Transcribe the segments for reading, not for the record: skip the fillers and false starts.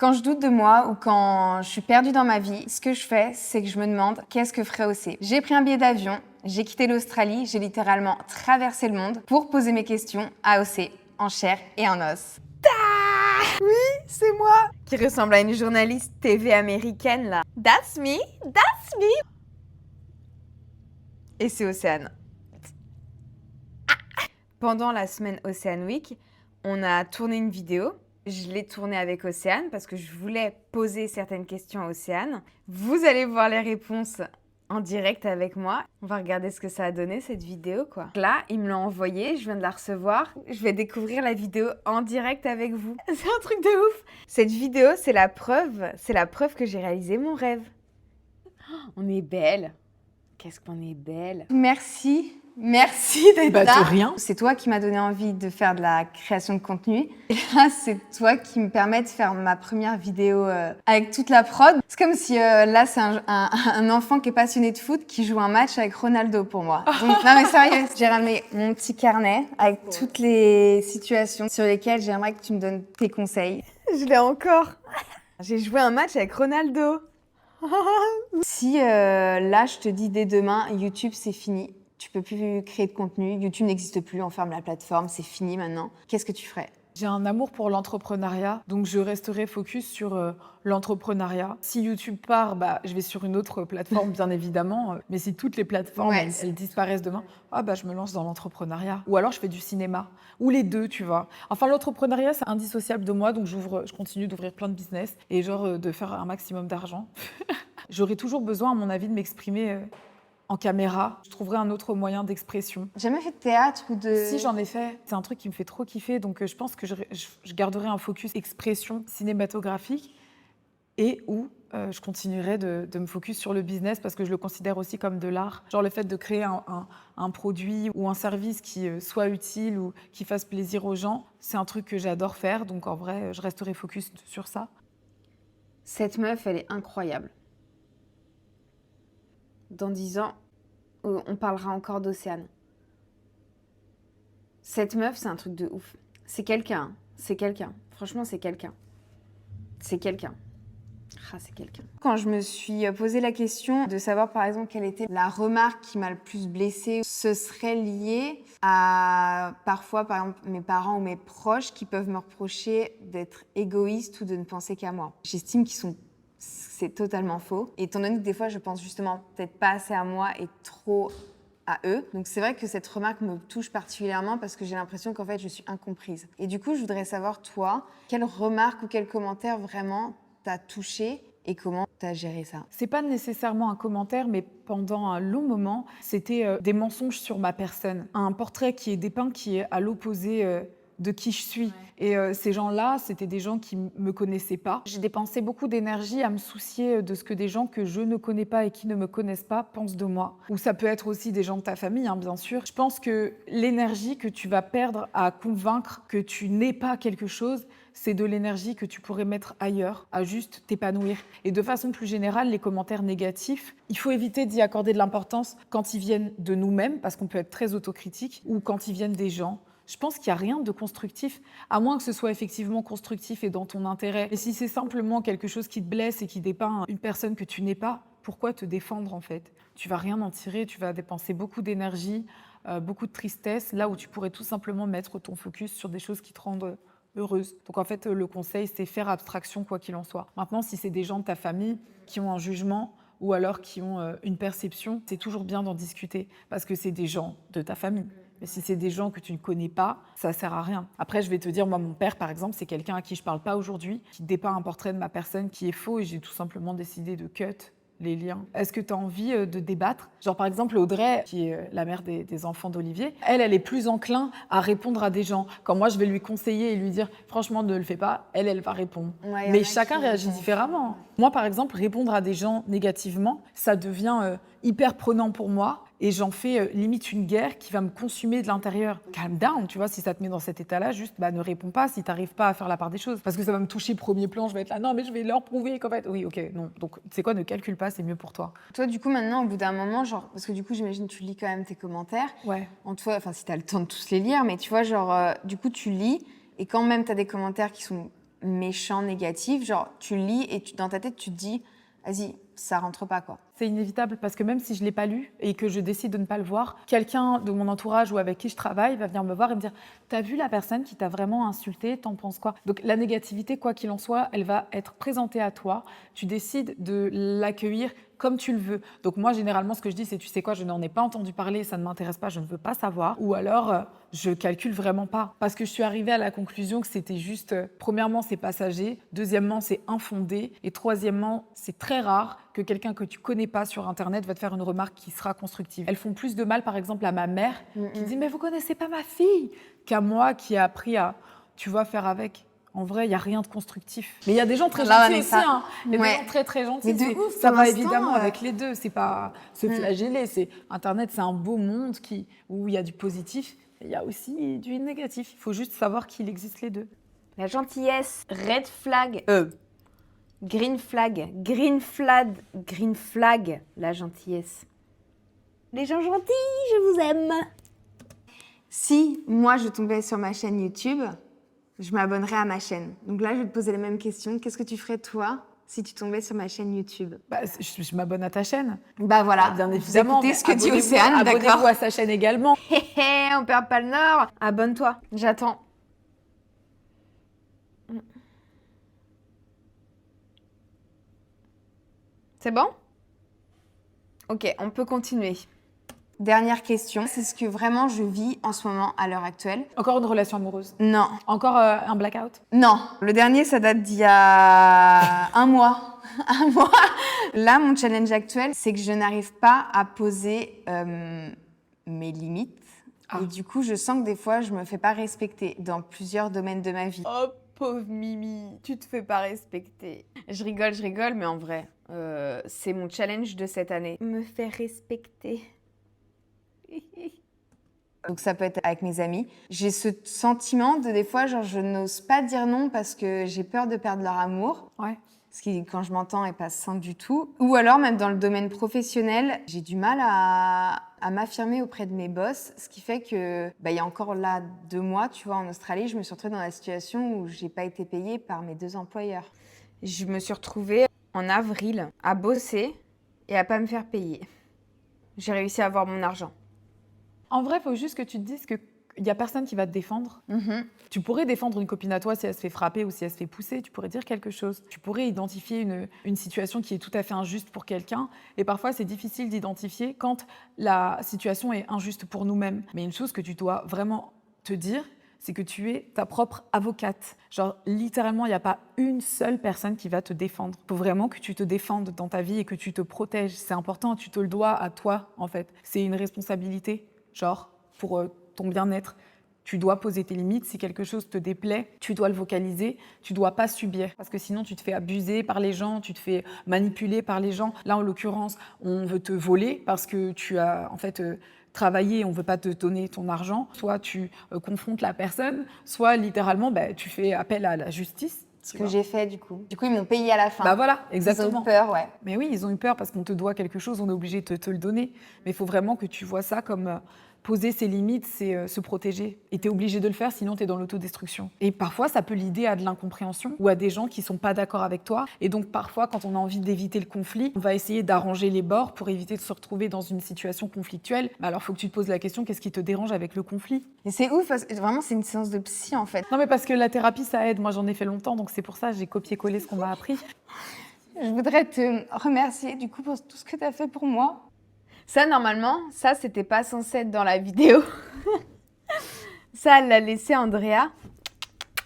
Quand je doute de moi ou quand je suis perdue dans ma vie, ce que je fais, c'est que je me demande qu'est-ce que ferait OC. J'ai pris un billet d'avion, j'ai quitté l'Australie, j'ai littéralement traversé le monde pour poser mes questions à OC, en chair et en os. Oui, c'est moi qui ressemble à une journaliste TV américaine là. That's me, that's me. Et c'est Océane. Pendant la semaine Océane Week, on a tourné une vidéo. Je l'ai tournée avec Océane parce que je voulais poser certaines questions à Océane. Vous allez voir les réponses en direct avec moi. On va regarder ce que ça a donné cette vidéo quoi. Là, il me l'a envoyée, je viens de la recevoir. Je vais découvrir la vidéo en direct avec vous. C'est un truc de ouf. Cette vidéo, c'est la preuve que j'ai réalisé mon rêve. On est belle. Qu'est-ce qu'on est belle. Merci d'être là. De rien. C'est toi qui m'as donné envie de faire de la création de contenu. Et là, c'est toi qui me permet de faire ma première vidéo avec toute la prod. C'est comme si là, c'est un enfant qui est passionné de foot qui joue un match avec Ronaldo pour moi. Donc, non mais sérieux, j'ai ramené mon petit carnet avec toutes les situations sur lesquelles j'aimerais que tu me donnes tes conseils. Je l'ai encore. J'ai joué un match avec Ronaldo. Si là, je te dis dès demain, YouTube, c'est fini. Tu peux plus créer de contenu. YouTube n'existe plus, on ferme la plateforme, c'est fini maintenant. Qu'est-ce que tu ferais? J'ai un amour pour l'entrepreneuriat, donc je resterai focus sur l'entrepreneuriat. Si YouTube part, je vais sur une autre plateforme, bien évidemment. Mais si toutes les plateformes, elles disparaissent demain, je me lance dans l'entrepreneuriat. Ou alors je fais du cinéma. Ou les deux, tu vois. Enfin, l'entrepreneuriat, c'est indissociable de moi, donc je continue d'ouvrir plein de business et de faire un maximum d'argent. J'aurai toujours besoin, à mon avis, de m'exprimer en caméra. Je trouverai un autre moyen d'expression. Jamais fait de théâtre ou de... Si, j'en ai fait. C'est un truc qui me fait trop kiffer, donc je pense que je garderai un focus expression cinématographique et où je continuerai de me focus sur le business parce que je le considère aussi comme de l'art. Genre le fait de créer un produit ou un service qui soit utile ou qui fasse plaisir aux gens, c'est un truc que j'adore faire, donc en vrai, je resterai focus sur ça. Cette meuf, elle est incroyable. Dans 10 ans, on parlera encore d'Océane. Cette meuf, c'est un truc de ouf. C'est quelqu'un, hein. C'est quelqu'un. Franchement, c'est quelqu'un. C'est quelqu'un. Ah, c'est quelqu'un. Quand je me suis posé la question de savoir, par exemple, quelle était la remarque qui m'a le plus blessée, ce serait lié à, parfois, par exemple, mes parents ou mes proches qui peuvent me reprocher d'être égoïste ou de ne penser qu'à moi. J'estime c'est totalement faux. Et étant donné que des fois, je pense justement peut-être pas assez à moi et trop à eux. Donc c'est vrai que cette remarque me touche particulièrement parce que j'ai l'impression qu'en fait, je suis incomprise. Et du coup, je voudrais savoir, toi, quelle remarque ou quel commentaire vraiment t'a touché et comment t'as géré ça? C'est pas nécessairement un commentaire, mais pendant un long moment, c'était des mensonges sur ma personne. Un portrait qui est dépeint qui est à l'opposé de qui je suis. Et ces gens-là, c'était des gens qui me connaissaient pas. J'ai dépensé beaucoup d'énergie à me soucier de ce que des gens que je ne connais pas et qui ne me connaissent pas pensent de moi. Ou ça peut être aussi des gens de ta famille, hein, bien sûr. Je pense que l'énergie que tu vas perdre à convaincre que tu n'es pas quelque chose, c'est de l'énergie que tu pourrais mettre ailleurs, à juste t'épanouir. Et de façon plus générale, les commentaires négatifs, il faut éviter d'y accorder de l'importance quand ils viennent de nous-mêmes, parce qu'on peut être très autocritique, ou quand ils viennent des gens. Je pense qu'il n'y a rien de constructif, à moins que ce soit effectivement constructif et dans ton intérêt. Et si c'est simplement quelque chose qui te blesse et qui dépeint une personne que tu n'es pas, pourquoi te défendre en fait? Tu vas rien en tirer, tu vas dépenser beaucoup d'énergie, beaucoup de tristesse, là où tu pourrais tout simplement mettre ton focus sur des choses qui te rendent heureuse. Donc en fait, le conseil, c'est faire abstraction quoi qu'il en soit. Maintenant, si c'est des gens de ta famille qui ont un jugement ou alors qui ont une perception, c'est toujours bien d'en discuter parce que c'est des gens de ta famille. Mais si c'est des gens que tu ne connais pas, ça sert à rien. Après, je vais te dire, moi, mon père, par exemple, c'est quelqu'un à qui je parle pas aujourd'hui, qui dépeint un portrait de ma personne qui est faux et j'ai tout simplement décidé de cut les liens. Est-ce que tu as envie de débattre? Genre par exemple Audrey, qui est la mère des enfants d'Olivier, elle est plus enclin à répondre à des gens. Quand moi je vais lui conseiller et lui dire franchement ne le fais pas, elle va répondre. Ouais, mais chacun réagit différemment. Moi par exemple, répondre à des gens négativement, ça devient hyper prenant pour moi. Et j'en fais limite une guerre qui va me consumer de l'intérieur. Calm down, tu vois, si ça te met dans cet état-là, juste ne réponds pas si tu n'arrives pas à faire la part des choses. Parce que ça va me toucher premier plan, je vais être là, non mais je vais leur prouver qu'en fait, oui ok, non. Donc c'est quoi, ne calcule pas, c'est mieux pour toi. Toi du coup maintenant, au bout d'un moment, genre, parce que du coup j'imagine que tu lis quand même tes commentaires. Ouais. Enfin si tu as le temps de tous les lire, mais tu vois, genre, du coup tu lis et quand même tu as des commentaires qui sont méchants, négatifs. Genre, tu lis et dans ta tête, tu te dis, vas-y, ça rentre pas, quoi. C'est inévitable parce que même si je ne l'ai pas lu et que je décide de ne pas le voir, quelqu'un de mon entourage ou avec qui je travaille va venir me voir et me dire « T'as vu la personne qui t'a vraiment insulté, t'en penses quoi ?» Donc la négativité, quoi qu'il en soit, elle va être présentée à toi. Tu décides de l'accueillir comme tu le veux. Donc moi, généralement, ce que je dis, c'est « Tu sais quoi, je n'en ai pas entendu parler, ça ne m'intéresse pas, je ne veux pas savoir. » Ou alors, je calcule vraiment pas. Parce que je suis arrivée à la conclusion que c'était juste, premièrement, c'est passager. Deuxièmement, c'est infondé. Et troisièmement, c'est très rare que quelqu'un que tu connais pas sur Internet va te faire une remarque qui sera constructive. Elles font plus de mal, par exemple, à ma mère qui dit « Mais vous connaissez pas ma fille ?» qu'à moi qui ai appris à, tu vois, faire avec. En vrai, il n'y a rien de constructif. Mais il y a des gens très gentils aussi. Hein. Il y a des gens très, très gentils. Mais de ouf, ça va évidemment avec les deux. C'est pas se flageller. Internet, c'est un beau monde où il y a du positif et il y a aussi du négatif. Il faut juste savoir qu'il existe les deux. La gentillesse, red flag, green flag, green flag, green flag, la gentillesse. Les gens gentils, je vous aime. Si moi je tombais sur ma chaîne YouTube, je m'abonnerais à ma chaîne. Donc là, je vais te poser la même question. Qu'est-ce que tu ferais toi si tu tombais sur ma chaine YouTube? Je m'abonne à ta chaîne. Bah voilà, bien évidemment. Écoutez ce que dit Océane, d'accord. Abonnez-vous à sa chaîne également. On perd pas le nord. Abonne-toi, j'attends. C'est bon? Ok, on peut continuer. Dernière question, c'est ce que vraiment je vis en ce moment à l'heure actuelle. Encore une relation amoureuse? Non. Encore un blackout? Non. Le dernier, ça date d'il y a un mois. Un mois. Là, mon challenge actuel, c'est que je n'arrive pas à poser mes limites. Et du coup, je sens que des fois, je me fais pas respecter dans plusieurs domaines de ma vie. Oh, pauvre Mimi, tu te fais pas respecter. Je rigole, mais en vrai, c'est mon challenge de cette année. Me faire respecter. Donc ça peut être avec mes amis. J'ai ce sentiment de des fois, genre je n'ose pas dire non parce que j'ai peur de perdre leur amour. Ouais. Ce qui, quand je m'entends, est pas sain du tout. Ou alors, même dans le domaine professionnel, j'ai du mal à m'affirmer auprès de mes boss. Ce qui fait que, il y a encore là 2 mois, tu vois, en Australie, je me suis retrouvée dans la situation où j'ai pas été payée par mes 2 employeurs. Je me suis retrouvée en avril à bosser et à pas me faire payer. J'ai réussi à avoir mon argent. En vrai, il faut juste que tu te dises qu'il n'y a personne qui va te défendre. Tu pourrais défendre une copine à toi si elle se fait frapper ou si elle se fait pousser. Tu pourrais dire quelque chose. Tu pourrais identifier une situation qui est tout à fait injuste pour quelqu'un. Et parfois, c'est difficile d'identifier quand la situation est injuste pour nous-mêmes. Mais une chose que tu dois vraiment te dire, c'est que tu es ta propre avocate. Genre, littéralement, il n'y a pas une seule personne qui va te défendre. Il faut vraiment que tu te défendes dans ta vie et que tu te protèges. C'est important, tu te le dois à toi, en fait. C'est une responsabilité. Genre, pour ton bien-être, tu dois poser tes limites. Si quelque chose te déplaît, tu dois le vocaliser. Tu dois pas subir. Parce que sinon, tu te fais abuser par les gens, tu te fais manipuler par les gens. Là, en l'occurrence, on veut te voler parce que tu as, en fait, travaillé, on veut pas te donner ton argent. Soit tu confrontes la personne, soit littéralement, tu fais appel à la justice. Ce que j'ai fait, du coup. Du coup, ils m'ont payé à la fin. Bah voilà, exactement. Ils ont eu peur, ouais. Mais oui, ils ont eu peur parce qu'on te doit quelque chose, on est obligé de te le donner. Mais il faut vraiment que tu vois ça comme poser ses limites, c'est se protéger. Et tu es obligé de le faire, sinon tu es dans l'autodestruction. Et parfois, ça peut l'aider à de l'incompréhension ou à des gens qui sont pas d'accord avec toi. Et donc, parfois, quand on a envie d'éviter le conflit, on va essayer d'arranger les bords pour éviter de se retrouver dans une situation conflictuelle. Mais alors, il faut que tu te poses la question, qu'est-ce qui te dérange avec le conflit? Et c'est ouf, parce que vraiment, c'est une séance de psy, en fait. Non, mais parce que la thérapie, ça aide. Moi, j'en ai fait longtemps, donc c'est pour ça que j'ai copié-collé ce qu'on m'a appris. Je voudrais te remercier, du coup, pour tout ce que tu as fait pour moi. Ça, normalement, ça, c'était pas censé être dans la vidéo. Ça, elle l'a laissé Andrea.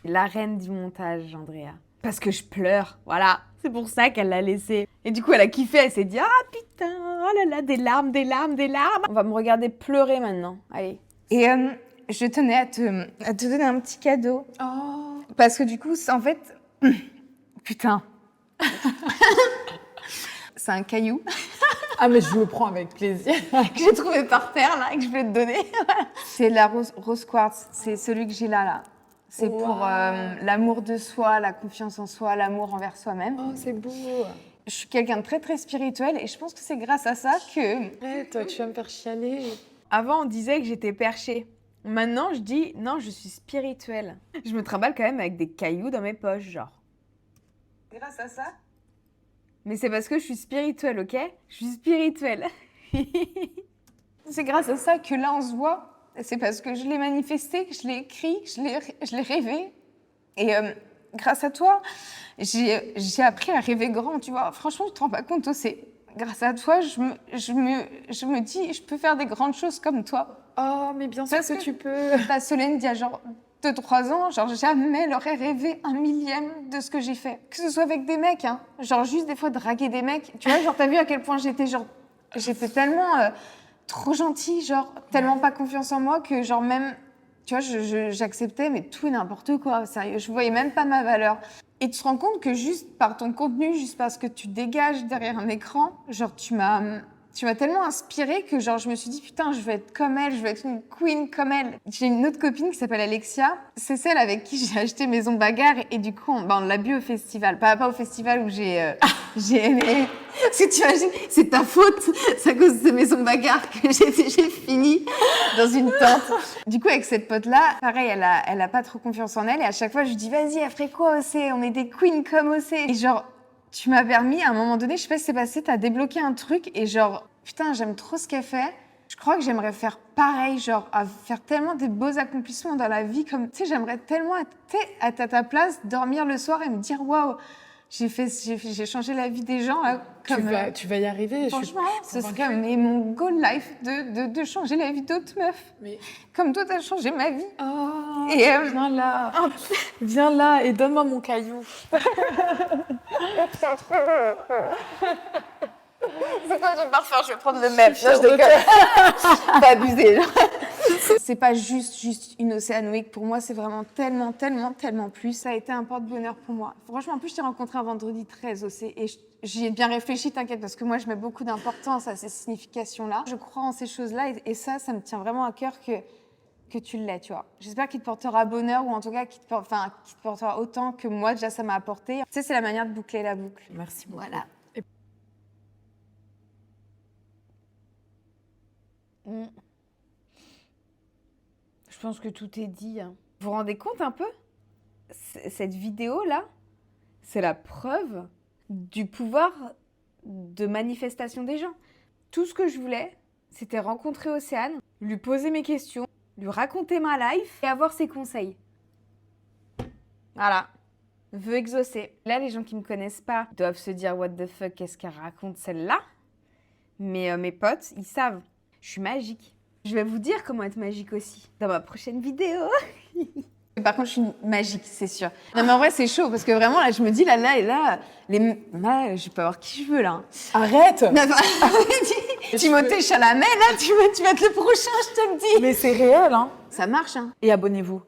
La reine du montage, Andrea. Parce que je pleure, voilà. C'est pour ça qu'elle l'a laissé. Et du coup, elle a kiffé, elle s'est dit « Ah putain, oh là là, des larmes, des larmes, des larmes !» On va me regarder pleurer maintenant, allez. Et je tenais à te donner un petit cadeau. Oh. Parce que du coup, en fait... Putain. C'est un caillou. Ah, mais je le prends avec plaisir. Que j'ai trouvé par terre, là, et que je voulais te donner. C'est la rose quartz. C'est celui que j'ai là. C'est pour l'amour de soi, la confiance en soi, l'amour envers soi-même. Oh, c'est beau. Je suis quelqu'un de très, très spirituel et je pense que c'est grâce à ça que... Ouais, toi, tu vas me faire chialer. Avant, on disait que j'étais perchée. Maintenant, je dis non, je suis spirituelle. Je me trimballe quand même avec des cailloux dans mes poches, genre. Grâce à ça? Mais c'est parce que je suis spirituelle, ok? Je suis spirituelle. C'est grâce à ça que là, on se voit. C'est parce que je l'ai manifesté, que je l'ai écrit, que je l'ai rêvé. Et grâce à toi, j'ai appris à rêver grand, tu vois. Franchement, tu te rends pas compte, c'est grâce à toi, je me dis, je peux faire des grandes choses comme toi. Oh, mais bien sûr Parce que que- tu peux. Ta Solène, il y a genre 2-3 ans, genre jamais elle aurait rêvé un millième de ce que j'ai fait. Que ce soit avec des mecs, hein. Genre juste des fois draguer des mecs. Tu vois, genre t'as vu à quel point j'étais tellement trop gentille, genre tellement pas confiance en moi que genre même, tu vois, j'acceptais mais tout et n'importe quoi. Sérieux, je voyais même pas ma valeur. Et tu te rends compte que juste par ton contenu, juste parce que tu dégages derrière un écran, genre tu m'as tellement inspirée que genre je me suis dit putain, je veux être comme elle, je veux être une queen comme elle. J'ai une autre copine qui s'appelle Alexia, c'est celle avec qui j'ai acheté Maison Bagarre et du coup on l'a bu au festival, pas au festival où j'ai aimé. Parce que tu imagines, c'est ta faute, c'est à cause de Maison Bagarre que j'ai fini dans une tente. Du coup avec cette pote là, pareil, elle a pas trop confiance en elle et à chaque fois je lui dis vas-y, elle ferait quoi OC, on est des queens comme OC. Et genre tu m'as permis, à un moment donné, je sais pas si c'est passé, t'as débloqué un truc et genre, putain, j'aime trop ce qu'elle fait. Je crois que j'aimerais faire pareil, genre, à faire tellement des beaux accomplissements dans la vie, comme, tu sais, j'aimerais tellement être à ta place, dormir le soir et me dire, waouh, j'ai changé la vie des gens, là, comme... Tu vas y arriver. Franchement, ce convaincue. serait mon goal life de changer la vie d'autres meufs. Mais... Comme toi, t'as changé ma vie. Oh, Et, viens là. Viens là et donne-moi mon caillou. C'est quoi du parfum? Je vais prendre le même. Non, je déconne. Pas abusé. C'est pas juste une Océan Week. Pour moi, c'est vraiment tellement plus. Ça a été un porte-bonheur pour moi. Franchement, en plus, je t'ai rencontré un vendredi 13 aussi. Et j'y ai bien réfléchi, t'inquiète, parce que moi, je mets beaucoup d'importance à ces significations-là. Je crois en ces choses-là. Et ça me tient vraiment à cœur que tu l'aies, tu vois. J'espère qu'il te portera bonheur ou en tout cas qu'il te portera autant que moi, déjà, ça m'a apporté. Tu sais, c'est la manière de boucler la boucle. Merci beaucoup. Voilà. Je pense que tout est dit. Hein. Vous vous rendez compte un peu? Cette vidéo-là, c'est la preuve du pouvoir de manifestation des gens. Tout ce que je voulais, c'était rencontrer Océane, lui poser mes questions, lui raconter ma life et avoir ses conseils. Voilà. Vœu exaucé. Là, les gens qui me connaissent pas doivent se dire what the fuck, qu'est-ce qu'elle raconte celle-là? Mais mes potes, ils savent. Je suis magique. Je vais vous dire comment être magique aussi dans ma prochaine vidéo. Par contre, je suis magique, c'est sûr. Non, mais en vrai, c'est chaud parce que vraiment, là, je me dis, là, je peux avoir qui je veux, là. Hein. Arrête. Non, enfin, Timothée Chalamet, là, tu vas être le prochain, je te le dis. Mais c'est réel, hein. Ça marche, hein. Et abonnez-vous.